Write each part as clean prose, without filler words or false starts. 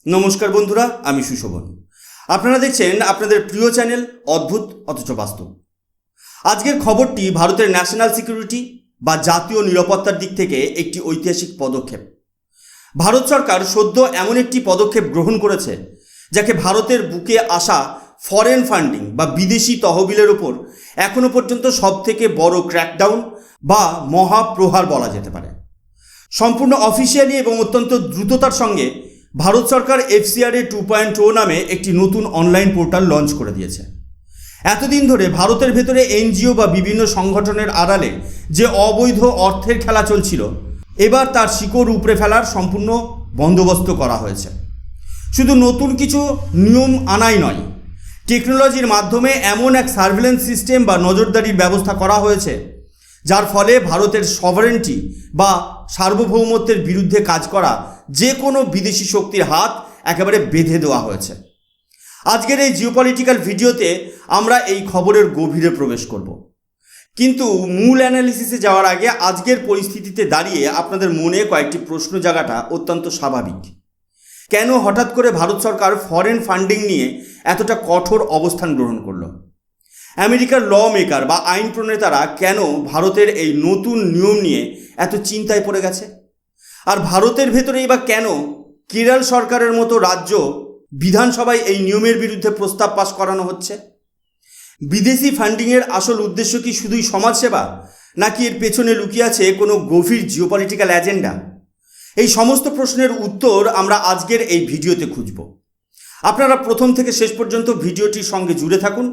নমস্কার বন্ধুরা, আমি সুশোভন। আপনারা দেখছেন আপনাদের প্রিয় চ্যানেল অদ্ভুত অথচ বাস্তব। আজকের খবরটি ভারতের ন্যাশনাল সিকিউরিটি বা জাতীয় নিরাপত্তার দিক থেকে একটি ঐতিহাসিক পদক্ষেপ। ভারত সরকার সদ্য এমন একটি পদক্ষেপ গ্রহণ করেছে যাকে ভারতের বুকে আসা ফরেন ফান্ডিং বা বিদেশি তহবিলের ওপর এখনও পর্যন্ত সবথেকে বড় ক্র্যাকডাউন বা মহাপ্রহার বলা যেতে পারে। সম্পূর্ণ অফিসিয়ালি এবং অত্যন্ত দ্রুততার সঙ্গে ভারত সরকার FCRA 2.0 নামে একটি নতুন অনলাইন পোর্টাল লঞ্চ করে দিয়েছে। এতদিন ধরে ভারতের ভেতরে NGO বা বিভিন্ন সংগঠনের আড়ালে যে অবৈধ অর্থের খেলা চলছিল, এবার তার শিকড় উপড়ে ফেলার সম্পূর্ণ বন্দোবস্ত করা হয়েছে। শুধু নতুন কিছু নিয়ম আনাই নয়, টেকনোলজির মাধ্যমে এমন এক সার্ভেলেন্স সিস্টেম বা নজরদারির ব্যবস্থা করা হয়েছে যার ফলে ভারতের সভারেন্টি বা সার্বভৌমত্বের বিরুদ্ধে কাজ করা যে কোনো বিদেশি শক্তির হাত একেবারে বেঁধে দেওয়া হয়েছে। আজকের এই জিওপলিটিক্যাল ভিডিওতে আমরা এই খবরের গভীরে প্রবেশ করব, কিন্তু মূল অ্যানালিসিসে যাওয়ার আগে আজকের পরিস্থিতিতে দাঁড়িয়ে আপনাদের মনে কয়েকটি প্রশ্ন জাগাটা অত্যন্ত স্বাভাবিক। কেন হঠাৎ করে ভারত সরকার ফরেন ফান্ডিং নিয়ে এতটা কঠোর অবস্থান গ্রহণ করলো? আমেরিকার ল মেকার বা আইন প্রণেতারা কেন ভারতের এই নতুন নিয়ম নিয়ে এত চিন্তায় পড়ে গেছে? আর ভারতের ভেতরেই বা কেন কেরল সরকারের মতো রাজ্য বিধানসভায় এই নিয়মের বিরুদ্ধে প্রস্তাব পাস করানো হচ্ছে? বিদেশি ফান্ডিংয়ের আসল উদ্দেশ্য কি শুধুই সমাজসেবা, নাকি এর পেছনে লুকিয়ে আছে কোনো গভীর জিওপলিটিক্যাল এজেন্ডা? এই সমস্ত প্রশ্নের উত্তর আমরা আজকের এই ভিডিওতে খুঁজব। আপনারা প্রথম থেকে শেষ পর্যন্ত ভিডিওটির সঙ্গে জুড়ে থাকুন,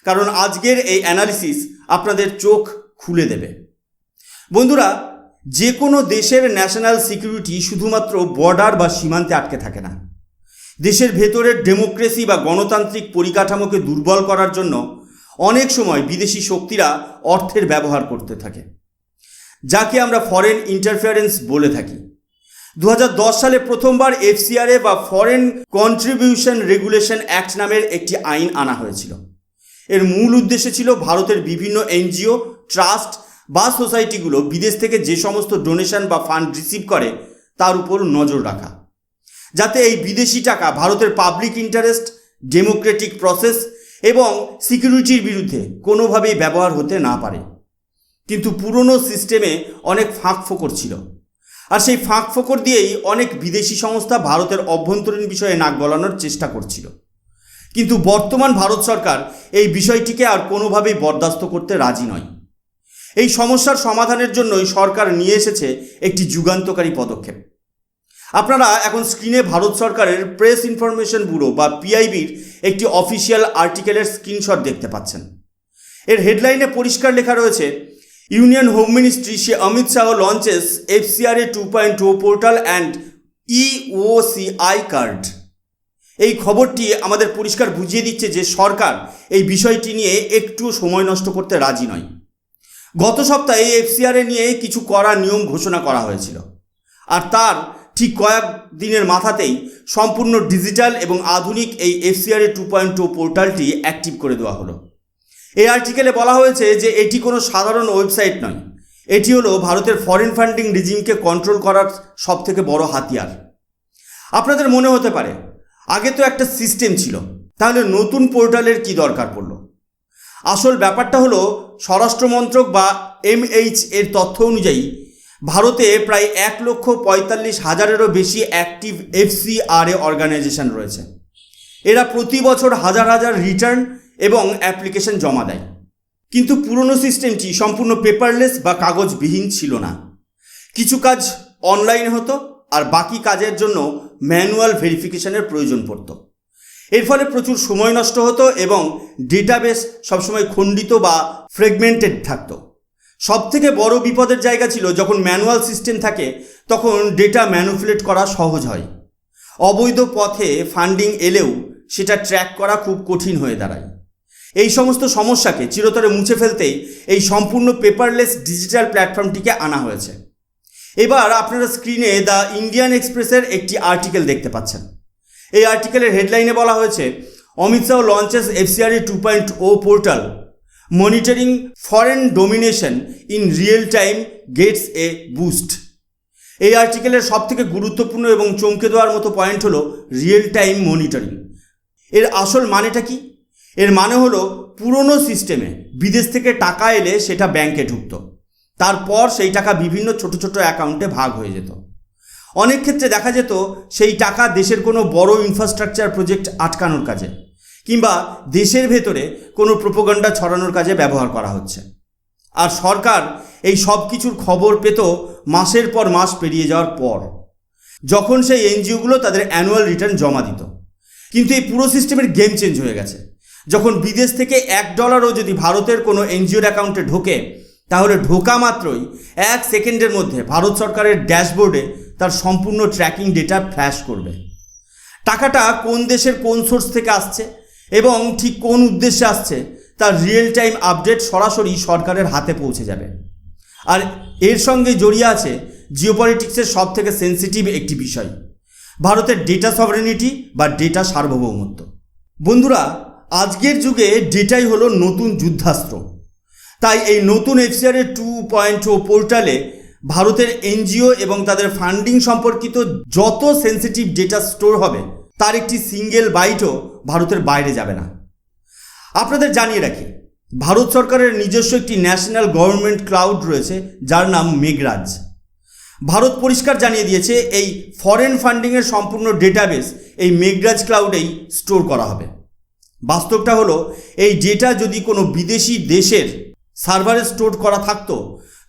কারণ আজকের এই অ্যানালিসিস আপনাদের চোখ খুলে দেবে। বন্ধুরা, যে কোনো দেশের ন্যাশনাল সিকিউরিটি শুধুমাত্র বর্ডার বা সীমান্তে আটকে থাকে না। দেশের ভেতরের ডেমোক্রেসি বা গণতান্ত্রিক পরিকাঠামোকে দুর্বল করার জন্য অনেক সময় বিদেশি শক্তিরা অর্থের ব্যবহার করতে থাকে, যাকে আমরা ফরেন ইন্টারফিয়ারেন্স বলে থাকি। 2010 সালে প্রথমবার FCRA বা ফরেন কন্ট্রিবিউশন রেগুলেশন অ্যাক্ট নামের একটি আইন আনা হয়েছিল। এর মূল উদ্দেশ্য ছিল ভারতের বিভিন্ন NGO, ট্রাস্ট বা সোসাইটিগুলো বিদেশ থেকে যে সমস্ত ডোনেশন বা ফান্ড রিসিভ করে তার উপর নজর রাখা, যাতে এই বিদেশি টাকা ভারতের পাবলিক ইন্টারেস্ট, ডেমোক্রেটিক প্রসেস এবং সিকিউরিটির বিরুদ্ধে কোনোভাবেই ব্যবহার হতে না পারে। কিন্তু পুরনো সিস্টেমে অনেক ফাঁক ফোকর ছিল, আর সেই ফাঁক ফোকর দিয়েই অনেক বিদেশি সংস্থা ভারতের অভ্যন্তরীণ বিষয়ে নাক গলানোর চেষ্টা করছিল। কিন্তু বর্তমান ভারত সরকার এই বিষয়টিকে আর কোনোভাবেই বরদাস্ত করতে রাজি নয়। এই সমস্যার সমাধানের জন্যই সরকার নিয়ে এসেছে একটি যুগান্তকারী পদক্ষেপ। আপনারা এখন স্ক্রিনে ভারত সরকারের প্রেস ইনফরমেশন ব্যুরো বা PIBর একটি অফিসিয়াল আর্টিকেলের স্ক্রিনশট দেখতে পাচ্ছেন। এর হেডলাইনে পরিষ্কার লেখা রয়েছে, union home ministry Shri Amit Shah launches FCRA 2.0 portal and EOCI card. এই খবরটি আমাদের পরিষ্কার বুঝিয়ে দিচ্ছে যে সরকার এই বিষয়টি নিয়ে একটুও সময় নষ্ট করতে রাজি নয়। গত সপ্তাহে FCRA নিয়ে কিছু কড়া নিয়ম ঘোষণা করা হয়েছিল, আর তার ঠিক কয়েক দিনের মাথাতেই সম্পূর্ণ ডিজিটাল এবং আধুনিক এই FCRA 2.0 পোর্টালটি অ্যাক্টিভ করে দেওয়া হলো। এই আর্টিকেলে বলা হয়েছে যে এটি কোনো সাধারণ ওয়েবসাইট নয়, এটি হলো ভারতের ফরেন ফান্ডিং রিজিমকে কন্ট্রোল করার সবথেকে বড় হাতিয়ার। আপনাদের মনে হতে পারে, আগে তো একটা সিস্টেম ছিল, তাহলে নতুন পোর্টালের কি দরকার পড়ল? আসল ব্যাপারটা হলো, স্বরাষ্ট্র মন্ত্রক বা MH এর তথ্য অনুযায়ী ভারতে প্রায় 1,45,000-এরও বেশি অ্যাক্টিভ FCRA অর্গানাইজেশন রয়েছে। এরা প্রতি বছর হাজার হাজার রিটার্ন এবং অ্যাপ্লিকেশন জমা দেয়। কিন্তু পুরনো সিস্টেমটি সম্পূর্ণ পেপারলেস বা কাগজবিহীন ছিল না। কিছু কাজ অনলাইনে হতো, আর বাকি কাজের জন্য ম্যানুয়াল ভেরিফিকেশনের প্রয়োজন পড়ত। এর ফলে প্রচুর সময় নষ্ট হতো এবং ডেটাবেস সবসময় খণ্ডিত বা ফ্রেগমেন্টেড থাকতো। সবথেকে বড় বিপদের জায়গা ছিল যখন ম্যানুয়াল সিস্টেম থাকে, তখন ডেটা ম্যানিপুলেট করা সহজ হয়। অবৈধ পথে ফান্ডিং এলেও সেটা ট্র্যাক করা খুব কঠিন হয়ে দাঁড়ায়। এই সমস্ত সমস্যাকে চিরতরে মুছে ফেলতেই এই সম্পূর্ণ পেপারলেস ডিজিটাল প্ল্যাটফর্মটিকে আনা হয়েছে। এবার আপনারা স্ক্রিনে দ্য ইন্ডিয়ান এক্সপ্রেসের একটি আর্টিকেল দেখতে পাচ্ছেন। এই আর্টিকেলের হেডলাইনে বলা হয়েছে, Amit Shah launches FCRA 2.0 portal, monitoring foreign donation in real time gets a boost. এই আর্টিকেলের সবথেকে গুরুত্বপূর্ণ এবং চমকে দেওয়ার মতো পয়েন্ট হলো রিয়েল টাইম মনিটরিং। এর আসল মানেটা কি? এর মানে হলো পুরনো সিস্টেমে বিদেশ থেকে টাকা এলে সেটা ব্যাংকে ঢুকত, তারপর সেই টাকা বিভিন্ন ছোট ছোট অ্যাকাউন্টে ভাগ হয়ে যেত। অনেক ক্ষেত্রে দেখা যেত সেই টাকা দেশের কোনো বড় ইনফ্রাস্ট্রাকচার প্রজেক্ট আটকানোর কাজে কিংবা দেশের ভেতরে কোনো প্রোপাগান্ডা ছড়ানোর কাজে ব্যবহার করা হচ্ছে। আর সরকার এই সব কিছুর খবর পেত মাসের পর মাস পেরিয়ে যাওয়ার পর, যখন সেই এনজিওগুলো তাদের অ্যানুয়াল রিটার্ন জমা দিত। কিন্তু এই পুরো সিস্টেমের গেম চেঞ্জ হয়ে গেছে। যখন বিদেশ থেকে $1 যদি ভারতের কোনো এনজিওর অ্যাকাউন্টে ঢোকে, তাহলে ঢোকা মাত্রই 1 সেকেন্ডের মধ্যে ভারত সরকারের ড্যাশবোর্ডে তার সম্পূর্ণ ট্র্যাকিং ডেটা ফ্ল্যাশ করবে। টাকাটা কোন দেশের কোন সোর্স থেকে আসছে এবং ঠিক কোন উদ্দেশ্যে আসছে তার রিয়েল টাইম আপডেট সরাসরি সরকারের হাতে পৌঁছে যাবে। আর এর সঙ্গে জড়িয়ে আছে জিওপলিটিক্সের সবথেকে সেন্সিটিভ একটি বিষয়, ভারতের ডেটা সভরেনিটি বা ডেটা সার্বভৌমত্ব। বন্ধুরা, আজকের যুগে ডেটাই হলো নতুন যুদ্ধাস্ত্র। তাই এই নতুন FCRA 2.0 পোর্টালে ভারতের এনজিও এবং তাদের ফান্ডিং সম্পর্কিত যত সেন্সিটিভ ডেটা স্টোর হবে তার একটি সিঙ্গেল বাইটও ভারতের বাইরে যাবে না। আপনাদের জানিয়ে রাখি, ভারত সরকারের নিজস্ব একটি ন্যাশনাল গভর্নমেন্ট ক্লাউড রয়েছে যার নাম মেঘরাজ। ভারত পরিষ্কার জানিয়ে দিয়েছে এই ফরেন ফান্ডিংয়ের সম্পূর্ণ ডেটাবেস এই মেঘরাজ ক্লাউডেই স্টোর করা হবে। বাস্তবটা হলো, এই ডেটা যদি কোনো বিদেশি দেশের সার্ভারে স্টোর করা থাকতো,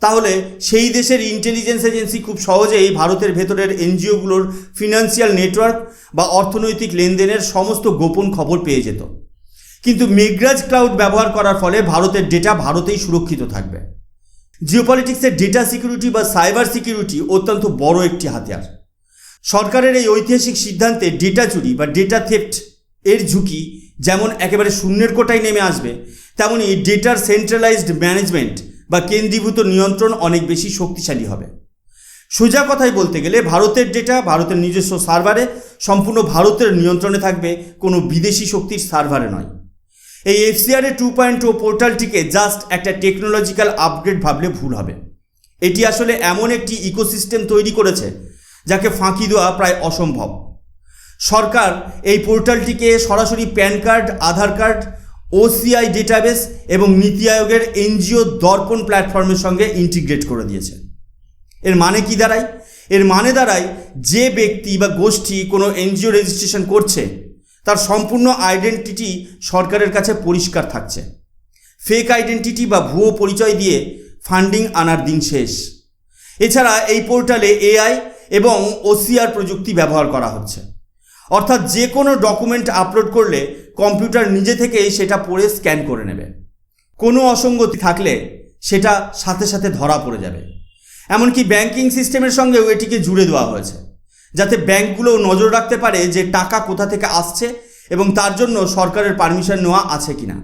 তাহলে সেই দেশের ইন্টেলিজেন্স এজেন্সি খুব সহজেই ভারতের ভেতরের এনজিওগুলোর ফিনান্সিয়াল নেটওয়ার্ক বা অর্থনৈতিক লেনদেনের সমস্ত গোপন খবর পেয়ে যেত। কিন্তু মেঘরাজ ক্লাউড ব্যবহার করার ফলে ভারতের ডেটা ভারতেই সুরক্ষিত থাকবে। জিওপলিটিক্সের ডেটা সিকিউরিটি বা সাইবার সিকিউরিটি অত্যন্ত বড় একটি হাতিয়ার। সরকারের এই ঐতিহাসিক সিদ্ধান্তে ডেটা চুরি বা ডেটা থেফট এর ঝুঁকি যেমন একেবারে শূন্যের কোটায় নেমে আসবে, তেমনই ডেটার সেন্ট্রালাইজড ম্যানেজমেন্ট বা কেন্দ্রীভূত নিয়ন্ত্রণ অনেক বেশি শক্তিশালী হবে। সোজা কথায় বলতে গেলে ভারতের ডেটা ভারতের নিজস্ব সার্ভারে সম্পূর্ণ ভারতের নিয়ন্ত্রণে থাকবে, কোনো বিদেশি শক্তির সার্ভারে নয়। এই FCRA 2.0 পোর্টালটিকে জাস্ট একটা টেকনোলজিক্যাল আপগ্রেড ভাবলে ভুল হবে। এটি আসলে এমন একটি ইকোসিস্টেম তৈরি করেছে যাকে ফাঁকি দেওয়া প্রায় অসম্ভব। সরকার এই পোর্টালটিকে সরাসরি প্যান কার্ড, আধার কার্ড, OCI ডেটাবেস এবং নীতি আয়োগের এনজিও দর্পণ প্ল্যাটফর্মের সঙ্গে ইন্টিগ্রেট করে দিয়েছে। এর মানে কি দাঁড়ায়? এর মানে দাঁড়ায় যে ব্যক্তি বা গোষ্ঠী কোনো এনজিও রেজিস্ট্রেশন করছে তার সম্পূর্ণ আইডেন্টিটি সরকারের কাছে পরিষ্কার থাকছে। ফেক আইডেন্টিটি বা ভুয়ো পরিচয় দিয়ে ফান্ডিং আনার দিন শেষ। এছাড়া এই পোর্টালে AI এবং OCR প্রযুক্তি ব্যবহার করা হচ্ছে, অর্থাৎ যে কোনো ডকুমেন্ট আপলোড করলে কম্পিউটার নিজে থেকেই সেটা পড়ে স্ক্যান করে নেবে। কোনো অসঙ্গতি থাকলে সেটা সাথে সাথে ধরা পড়ে যাবে। এমনকি ব্যাংকিং সিস্টেমের সঙ্গেও এটিকে জুড়ে দেওয়া হয়েছে, যাতে ব্যাংকগুলো নজর রাখতে পারে যে টাকা কোথা থেকে আসছে এবং তার জন্য সরকারের পারমিশন নেওয়া আছে কিনা।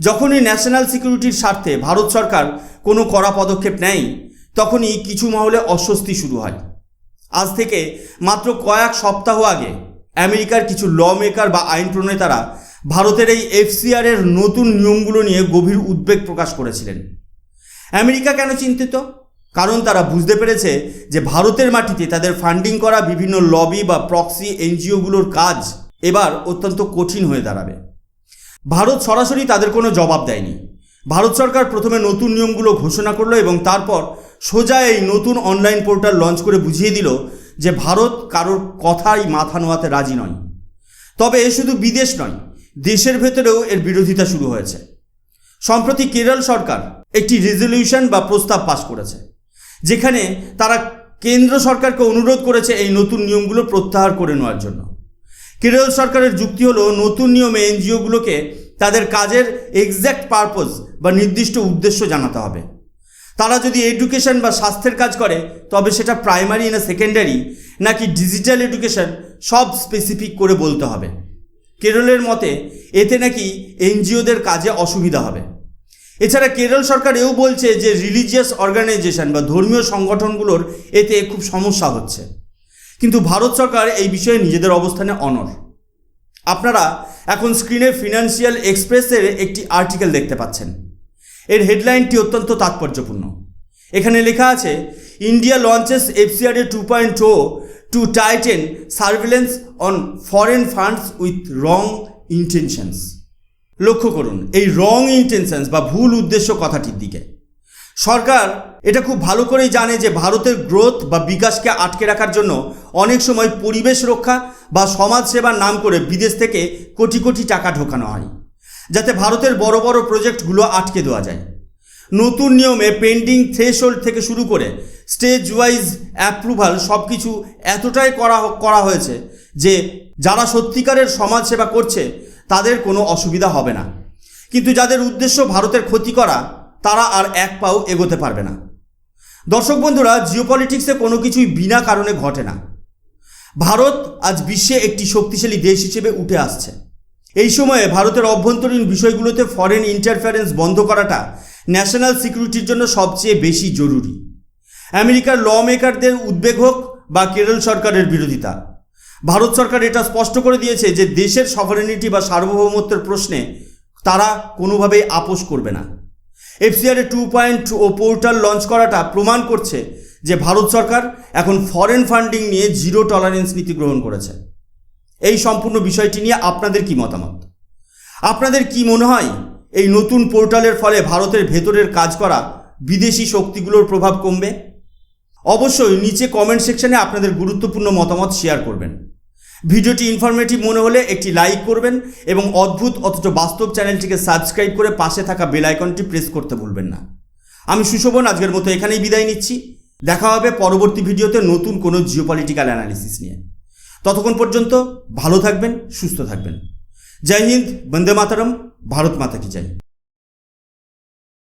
যখনই ন্যাশনাল সিকিউরিটির স্বার্থে ভারত সরকার কোনো কড়া পদক্ষেপ নেয়, তখনই কিছু মহলে অস্বস্তি শুরু হয়। আজ থেকে মাত্র কয়েক সপ্তাহ আগে আমেরিকার কিছু ল মেকার বা আইন প্রণেতারা ভারতের এই FCRA এর নতুন নিয়মগুলো নিয়ে গভীর উদ্বেগ প্রকাশ করেছিলেন। আমেরিকা কেন চিন্তিত? কারণ তারা বুঝতে পেরেছে যে ভারতের মাটিতে তাদের ফান্ডিং করা বিভিন্ন লবি বা প্রক্সি এনজিওগুলোর কাজ এবার অত্যন্ত কঠিন হয়ে দাঁড়াবে। ভারত সরাসরি তাদের কোনো জবাব দেয়নি। ভারত সরকার প্রথমে নতুন নিয়মগুলো ঘোষণা করলো এবং তারপর সোজা এই নতুন অনলাইন পোর্টাল লঞ্চ করে বুঝিয়ে দিল যে ভারত কারোর কথাই মাথা নোয়াতে রাজি নয়। তবে শুধু বিদেশ নয়, দেশের ভেতরেও এর বিরোধিতা শুরু হয়েছে। সম্প্রতি কেরল সরকার একটি রেজলিউশন বা প্রস্তাব পাশ করেছে, যেখানে তারা কেন্দ্র সরকারকে অনুরোধ করেছে এই নতুন নিয়মগুলো প্রত্যাহার করে নেওয়ার জন্য। কেরল সরকারের যুক্তি হলো, নতুন নিয়মে এনজিওগুলোকে তাদের কাজের এক্স্যাক্ট পারপোজ বা নির্দিষ্ট উদ্দেশ্য জানাতে হবে। তারা যদি এডুকেশন বা স্বাস্থ্যের কাজ করে, তবে সেটা প্রাইমারি না সেকেন্ডারি নাকি ডিজিটাল এডুকেশন সব স্পেসিফিক করে বলতে হবে। কেরলের মতে এতে নাকি এনজিওদের কাজে অসুবিধা হবে। এছাড়া কেরল সরকার এও বলছে যে রিলিজিয়াস অর্গানাইজেশন বা ধর্মীয় সংগঠনগুলোর এতে খুব সমস্যা হচ্ছে। কিন্তু ভারত সরকার এই বিষয়ে নিজেদের অবস্থানে অনড়। আপনারা এখন স্ক্রিনে ফিনান্সিয়াল এক্সপ্রেসের একটি আর্টিকেল দেখতে পাচ্ছেন। এর হেডলাইনটি অত্যন্ত তাৎপর্যপূর্ণ। এখানে লেখা আছে, India launches FCRA 2.0 to tighten surveillance on foreign funds with wrong intentions. লক্ষ্য করুন এই রং ইন্টেনশনস বা ভুল উদ্দেশ্য কথাটির দিকে। সরকার এটা খুব ভালো করেই জানে যে ভারতের গ্রোথ বা বিকাশকে আটকে রাখার জন্য অনেক সময় পরিবেশ রক্ষা বা সমাজ সেবার নাম করে বিদেশ থেকে কোটি কোটি টাকা ঢোকানো হয়, যাতে ভারতের বড় বড় প্রজেক্টগুলো আটকে দেওয়া যায়। নতুন নিয়মে পেন্ডিং থ্রেশহোল্ড থেকে শুরু করে স্টেজ ওয়াইজ অ্যাপ্রুভাল সব কিছু এতটাই করা হয়েছে যে যারা সত্যিকারের সমাজসেবা করছে তাদের কোনো অসুবিধা হবে না, কিন্তু যাদের উদ্দেশ্য ভারতের ক্ষতি করা তারা আর এক পাও এগোতে পারবে না। দর্শক বন্ধুরা, জিওপলিটিক্সে কোনো কিছুই বিনা কারণে ঘটে না। ভারত আজ বিশ্বে একটি শক্তিশালী দেশ হিসেবে উঠে আসছে। এই সময়ে ভারতের অভ্যন্তরীণ বিষয়গুলোতে ফরেন ইন্টারফারেন্স বন্ধ করাটা ন্যাশনাল সিকিউরিটির জন্য সবচেয়ে বেশি জরুরি। আমেরিকার ল মেকারদের উদ্বেগ হোক বা কেরল সরকারের বিরোধিতা, ভারত সরকার এটা স্পষ্ট করে দিয়েছে যে দেশের সভারেনিটি বা সার্বভৌমত্বের প্রশ্নে তারা কোনোভাবেই আপোষ করবে না। FCRA 2.0 পোর্টাল লঞ্চ করাটা প্রমাণ করছে যে ভারত সরকার এখন ফরেন ফান্ডিং নিয়ে জিরো টলারেন্স নীতি গ্রহণ করেছে। এই সম্পূর্ণ বিষয়টি নিয়ে আপনাদের কি মতামত? আপনাদের কি মনে হয় এই নতুন পোর্টালের ফলে ভারতের ভেতরের কাজ করা বিদেশি শক্তিগুলোর প্রভাব কমবে? অবশ্যই নিচে কমেন্ট সেকশনে আপনাদের গুরুত্বপূর্ণ মতামত শেয়ার করবেন। ভিডিওটি ইনফরমেটিভ মনে হলে একটি লাইক করবেন এবং অদ্ভুত অথচ বাস্তব চ্যানেলটিকে সাবস্ক্রাইব করে পাশে থাকা বেল আইকনটি প্রেস করতে ভুলবেন না। আমি সুশোভন আজকের মতো এখানেই বিদায় নিচ্ছি। দেখা হবে পরবর্তী ভিডিওতে নতুন কোনো জিওপলিটিক্যাল অ্যানালিসিস নিয়ে। ততক্ষণ পর্যন্ত ভালো থাকবেন, সুস্থ থাকবেন। জয় হিন্দ, বন্দে মাতরম, ভারত মাতা কি জয়।